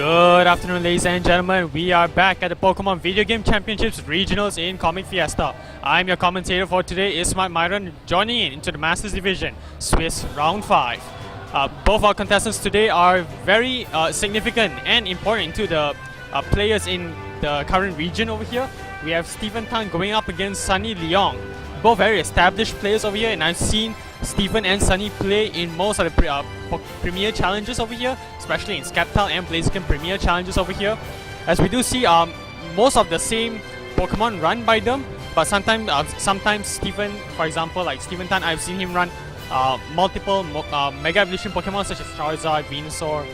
Good afternoon, ladies and gentlemen. We are back at the Pokemon Video Game Championships Regionals in Comic Fiesta. I'm your commentator for today, Ismat Myron, joining in into the Masters Division, Swiss Round 5. Both our contestants today are very significant and important to the players in the current region over here. We have Stephen Tan going up against Sunny Leong. Both very established players over here, and I've seen Stephen and Sunny play in most of the Premier Challenges over here, especially in Sceptile and Blaziken Premier Challenges over here. As we do see most of the same Pokemon run by them, but sometimes Stephen, for example, like Stephen Tan, I've seen him run multiple Mega Evolution Pokemon such as Charizard, Venusaur.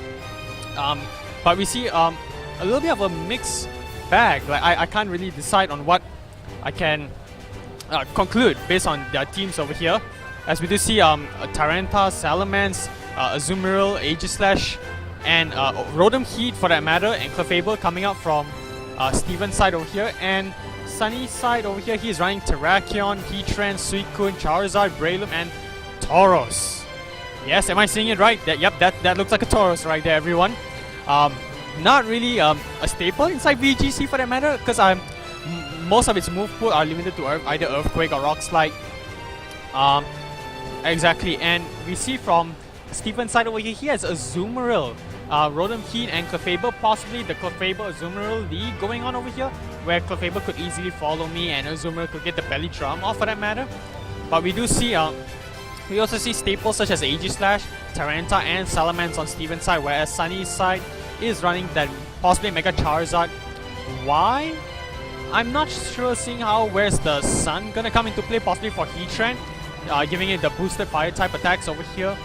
But we see a little bit of a mixed bag. Like I can't really decide on what I can conclude based on their teams over here. As we do see Tyranitar, Salamence, Azumarill, Aegislash, and Rotom Heat for that matter, and Clefable coming out from Steven's side over here. And Sunny's side over here, he's running Terrakion, Heatran, Suicune, Charizard, Breloom, and Tauros. Yes, am I seeing it right? Yep, that looks like a Tauros right there, everyone. Not really a staple inside VGC for that matter, because most of its move pool are limited to either Earthquake or Rock Slide. Exactly, and we see from Stephen's side over here, he has Azumarill, Rotom Heat, and Clefable. Possibly the Clefable Azumarill league going on over here, where Clefable could easily follow me and Azumarill could get the belly drum off for that matter. But we do see, we also see staples such as Aegislash, Tyranitar, and Salamence on Stephen's side, whereas Sunny's side is running that possibly Mega Charizard. Why? I'm not sure, seeing how where's the Sun gonna come into play, possibly for Heatran, giving it the boosted fire type attacks over here.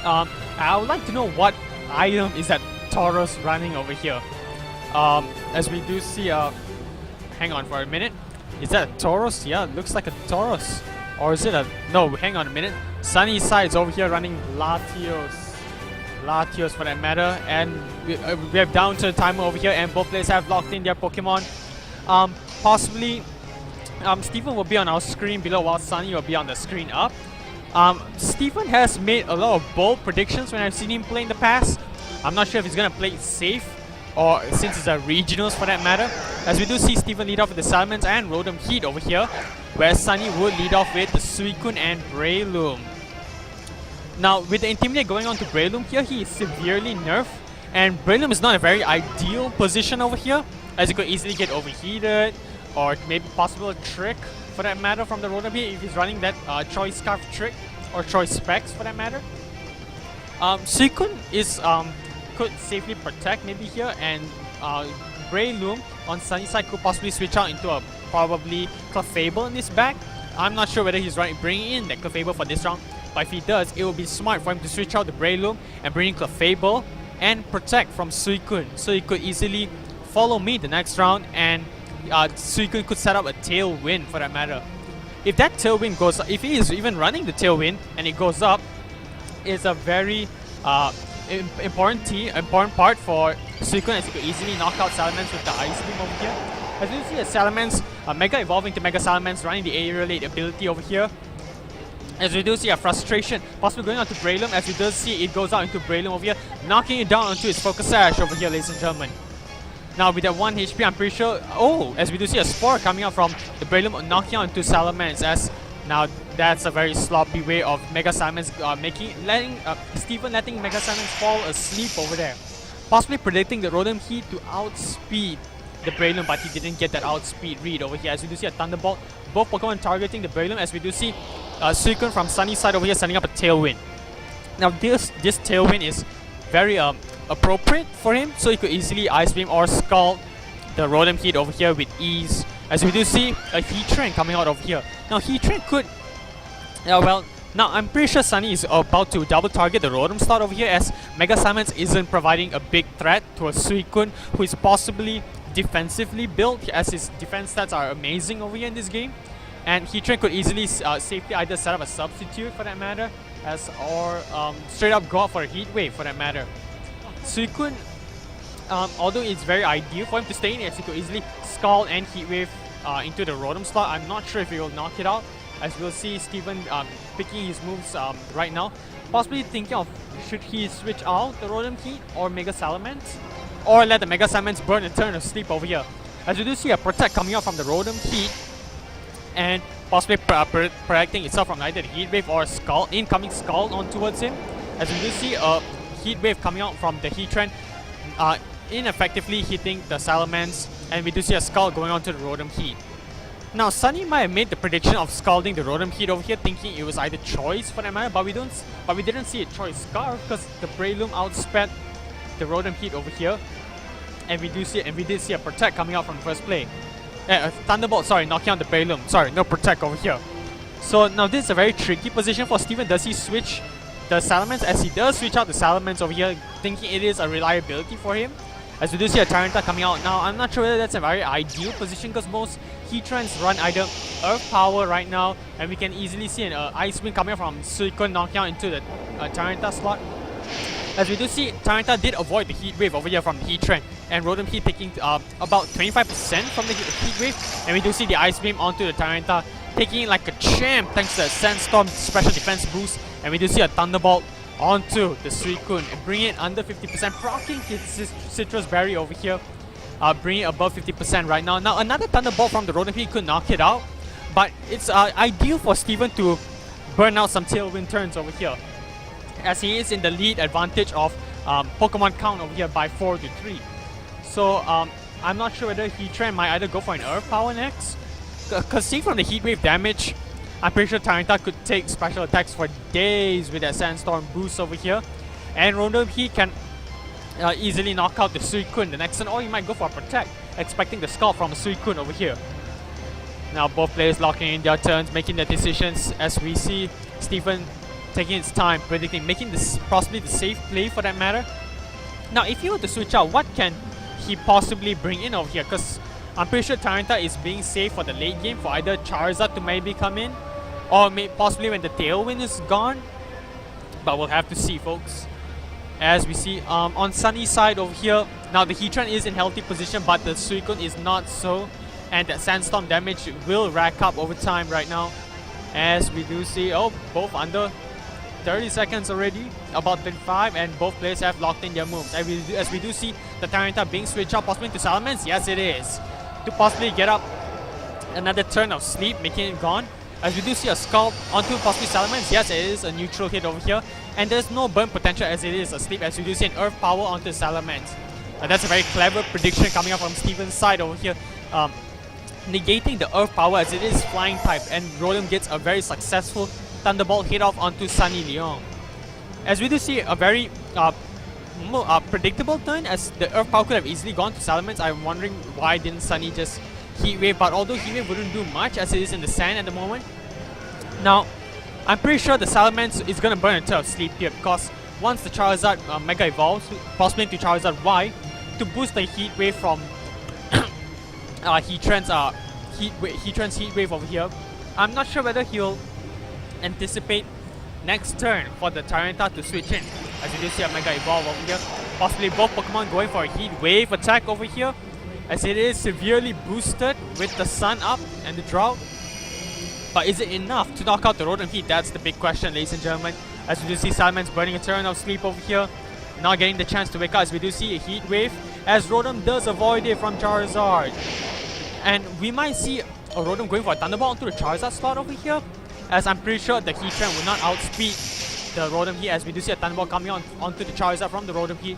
I would like to know what item is that Tauros running over here. As we do see, hang on for a minute. Is that a Tauros? Yeah, it looks like a Tauros. Or is it a... No, hang on a minute. Sunny's side is over here running Latios. Latios for that matter. And we have down to the timer over here, and both players have locked in their Pokemon. Possibly Stephen will be on our screen below while Sunny will be on the screen up. Stephen has made a lot of bold predictions when I've seen him play in the past. I'm not sure if he's gonna play it safe or since it's a regionals for that matter. As we do see Stephen lead off with the Salamence and Rotom Heat over here, where Sunny would lead off with the Suicune and Breloom. Now with the Intimidate going on to Breloom here, he is severely nerfed, and Breloom is not a very ideal position over here, as it could easily get overheated, or maybe possible a trick for that matter from the Rotom Heat if he's running that Choice Scarf trick, or Choice Specs for that matter. Suicune is could safely protect maybe here, and Breloom on Sunny's side could possibly switch out into a probably Clefable in this bag. I'm not sure whether he's bringing in that Clefable for this round, but if he does, it will be smart for him to switch out the Breloom and bring in Clefable and protect from Suicune, so he could easily follow me the next round, and Suicune could set up a Tailwind for that matter. If that Tailwind goes up, if he is even running the Tailwind and it goes up, it's a very important part for Suicune, as he could easily knock out Salamence with the Ice Beam over here. As you see, a Salamence Mega evolving to Mega Salamence, running the Aerial Aid ability over here. As we do see a Frustration possibly going on to Breloom, as we do see it goes out into Breloom over here, knocking it down onto its Focus Sash over here, ladies and gentlemen. Now with that 1 HP, I'm pretty sure... Oh, as we do see a Spore coming out from the Breloom, knocking out into Salamence, as now that's a very sloppy way of Mega Salamence letting Mega Salamence fall asleep over there. Possibly predicting the Rotom Heat to outspeed the Breloom, but he didn't get that outspeed read over here. As we do see a Thunderbolt, both Pokemon targeting the Breloom, as we do see Suicune from Sunny's side over here setting up a Tailwind. Now this Tailwind is very appropriate for him, so he could easily Ice Beam or Scald the Rotom Heat over here with ease. As we do see a Heatran coming out over here. Now Heatran could... well, now I'm pretty sure Sunny is about to double target the Rotom slot over here, as Mega Salamence isn't providing a big threat to a Suicune who is possibly defensively built, as his defense stats are amazing over here in this game. And Heatran could easily safely either set up a substitute for that matter, or straight up go out for a Heat Wave for that matter. Suicune, although it's very ideal for him to stay in, as he could easily Scald and Heat Wave into the Rotom slot, I'm not sure if he will knock it out, as we'll see Stephen picking his moves right now. Possibly thinking of should he switch out the Rotom Heat or Mega Salamence. or let the Mega Salamence burn a turn of sleep over here. As you do see a Protect coming out from the Rotom Heat, and possibly protecting itself from either the Heat Wave or Scald, incoming Scald on towards him. As you do see a Heat Wave coming out from the Heatran, ineffectively hitting the Salamence, and we do see a Scald going on to the Rotom Heat. Now, Sunny might have made the prediction of scalding the Rotom Heat over here, thinking it was either Choice for that matter, but we didn't see a Choice Scarf because the Breloom outsped the Rotom Heat over here, and we did see a Protect coming out from first play. Thunderbolt, sorry, knocking out the Breloom. Sorry, no Protect over here. So now this is a very tricky position for Steven. Does he switch the Salamence? As he does switch out the Salamence over here, thinking it is a reliability for him. As we do see a Tyranitar coming out now, I'm not sure whether that's a very ideal position because most Heatrans run either Earth Power right now, and we can easily see an Ice Wind coming from Suicune knocking out into the Tyranitar slot. As we do see, Tyranitar did avoid the Heat Wave over here from the Heatran, and Rotom Heat taking about 25% from the Heat Wave, and we do see the Ice Beam onto the Tyranitar, taking it like a champ thanks to the Sandstorm special defense boost, and we do see a Thunderbolt onto the Suicune and bring it under 50%, proccing his Citrus Berry over here, bringing it above 50% right now. Now another Thunderbolt from the Rotom Heat could knock it out, but it's ideal for Steven to burn out some Tailwind turns over here, as he is in the lead advantage of Pokemon count over here by 4-3. So I'm not sure whether Heatran might either go for an Earth Power next, because see from the Heat Wave damage, I'm pretty sure Tyranitar could take special attacks for days with that Sandstorm boost over here. And Rotom Heat can easily knock out the Suicune the next turn, or he might go for a Protect, expecting the Scald from a Suicune over here. Now both players locking in their turns, making their decisions, as we see Steven taking his time, predicting, making this possibly the safe play for that matter. Now if he were to switch out, what can he possibly bring in over here? Because I'm pretty sure Tyranitar is being safe for the late game for either Charizard to maybe come in, or possibly when the Tailwind is gone. But we'll have to see, folks. As we see on Sunny's side over here, now the Heatran is in healthy position, but the Suicune is not so, and that Sandstorm damage will rack up over time right now. As we do see, both under 30 seconds already, about 35, and both players have locked in their moves. As we do see the Tyranitar being switched out, possibly to Salamence. Yes, it is, to possibly get up another turn of sleep, making it gone. As we do see a Scald onto possibly Salamence. Yes, it is a neutral hit over here, and there's no burn potential as it is a sleep, as we do see an Earth Power onto Salamence. That's a very clever prediction coming up from Steven's side over here, negating the Earth Power as it is Flying type, and Rotom gets a very successful Thunderbolt hit off onto Sunny Leong. As we do see a very predictable turn, as the Earth Power could have easily gone to Salamence. I'm wondering why didn't Sunny just Heat Wave, but although Heat Wave wouldn't do much as it is in the sand at the moment. Now, I'm pretty sure the Salamence is going to burn into a sleep here, because once the Charizard Mega evolves, possibly into Charizard Y, to boost the Heat Wave from Heatran's Heat Wave over here, I'm not sure whether he'll anticipate next turn for the Tyranitar to switch in. As you do see a Mega Evolve over here, possibly both Pokemon going for a Heat Wave attack over here, as it is severely boosted with the sun up and the drought. But is it enough to knock out the Rotom Heat? That's the big question, ladies and gentlemen. As we do see Salamence burning a turn of sleep over here, not getting the chance to wake up, as we do see a Heat Wave, as Rotom does avoid it from Charizard. And we might see a Rotom going for a Thunderbolt onto the Charizard slot over here, as I'm pretty sure the Heatran will not outspeed the Rotom Heat, as we do see a Thunderbolt coming onto the Charizard from the Rotom Heat.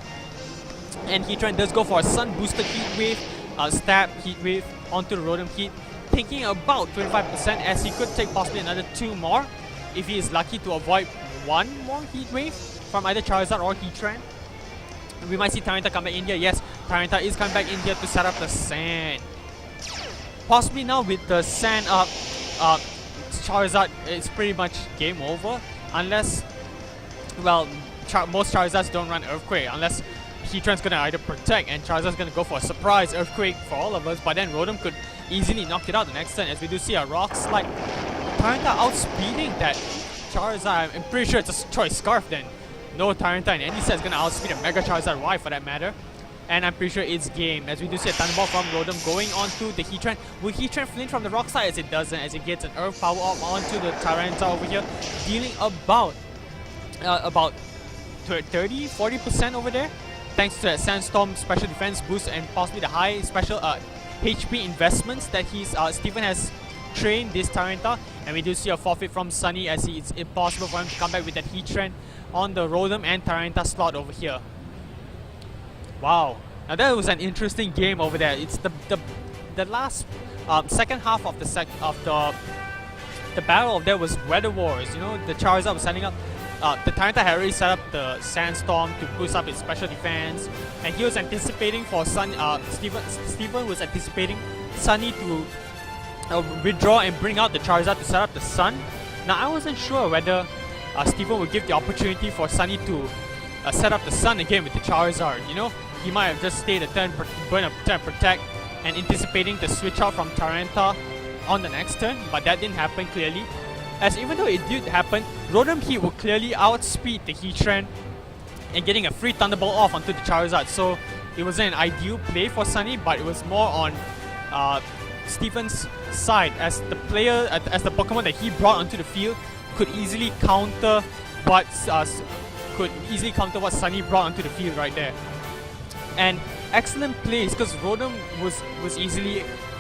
And Heatran does go for a Sun boosted Heat Wave, stab Heat Wave onto the Rotom Heat, taking about 25%, as he could take possibly another 2 more if he is lucky to avoid 1 more Heat Wave from either Charizard or Heatran. We might see Tyranitar come back in here. Yes, Tyranitar is coming back in here to set up the sand. Possibly now with the sand up, Charizard is pretty much game over, unless, well, most Charizards don't run Earthquake, unless Heatran's gonna either protect and Charizard's gonna go for a surprise Earthquake for all of us, but then Rotom could easily knock it out the next turn, as we do see a Rock Slide. Tyranitar outspeeding that Charizard. I'm pretty sure it's a Choice Scarf then. No Tyranitar in any set is gonna outspeed a Mega Charizard Y for that matter. And I'm pretty sure it's game, as we do see a Thunderbolt from Rotom going onto the Heatran. Will Heatran flinch from the Rock Slide? As it doesn't, as it gets an Earth Power off onto the Tyranitar over here, dealing about 30-40% over there. thanks to that Sandstorm special defense boost and possibly the high special HP investments that Stephen has trained this Tyranitar. And we do see a forfeit from Sunny, as it's impossible for him to come back with that Heat Trend on the Rotom and Tyranitar slot over here. Wow, now that was an interesting game over there. It's the last second half of the battle of there was Weather Wars. You know, the Charizard was setting up. The Tyranitar had already set up the Sandstorm to boost up its special defense, and he was anticipating for Stephen was anticipating Sunny to withdraw and bring out the Charizard to set up the Sun. Now I wasn't sure whether Stephen would give the opportunity for Sunny to set up the Sun again with the Charizard. You know, he might have just stayed a turn, burn a turn, protect, and anticipating the switch out from Tyranitar on the next turn, but that didn't happen clearly. As even though it did happen, Rotom Heat would clearly outspeed the Heat Trend and getting a free Thunderbolt off onto the Charizard. So it wasn't an ideal play for Sunny, but it was more on Stephen's side, as the Pokemon that he brought onto the field could easily counter what Sunny brought onto the field right there. And excellent plays, because Rotom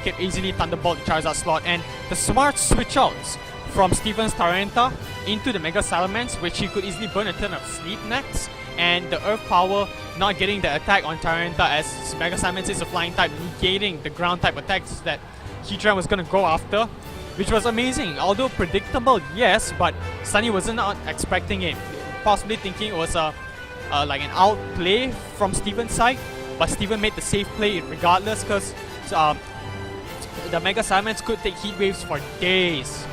could easily Thunderbolt the Charizard slot, and the smart switch outs from Stephen's Tyranitar into the Mega Salamence, which he could easily burn a turn of Sleep next, and the Earth Power not getting the attack on Tyranitar, as Mega Salamence is a flying type, negating the ground type attacks that Heatran was going to go after, which was amazing. Although predictable, yes, but Sunny wasn't expecting it, possibly thinking it was like an outplay from Stephen's side, but Stephen made the safe play regardless, because the Mega Salamence could take heat waves for days.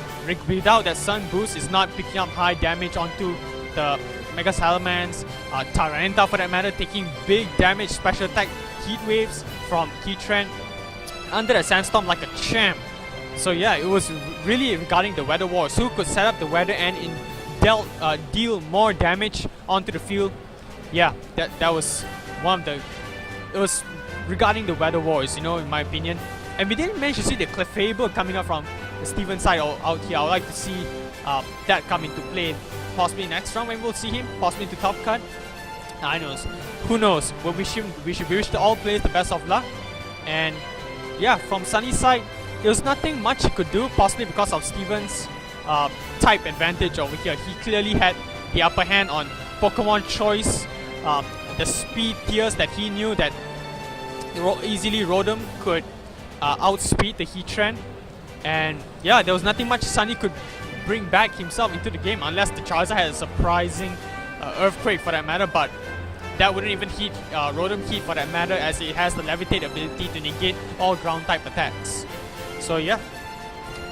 Without that Sun boost, is not picking up high damage onto the Mega Salamence. Tyranitar, for that matter, taking big damage special attack heat waves from Heatran under the Sandstorm like a champ. So yeah, it was really regarding the Weather Wars, who could set up the weather and deal more damage onto the field. Yeah, that was one of the... It was regarding the Weather Wars, you know, in my opinion. And we didn't manage to see the Clefable coming up from the Stephen side out here. I would like to see that come into play possibly next round when we'll see him, possibly into top cut. I know, who knows? Well, we should wish to all players the best of luck. And yeah, from Sunny's side, there was nothing much he could do, possibly because of Stephen's type advantage over here. He clearly had the upper hand on Pokemon choice, the speed tiers that he knew that easily Rotom could outspeed the Heatran. And yeah, there was nothing much Sunny could bring back himself into the game, unless the Charizard had a surprising Earthquake for that matter, but that wouldn't even hit Rotom Heat for that matter, as it has the Levitate ability to negate all ground type attacks. So yeah,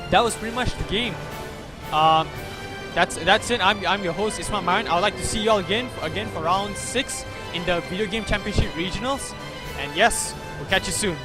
that was pretty much the game. That's it. I'm your host, Ismat Myron. I would like to see you all again for round 6 in the Video Game Championship Regionals. And yes, we'll catch you soon.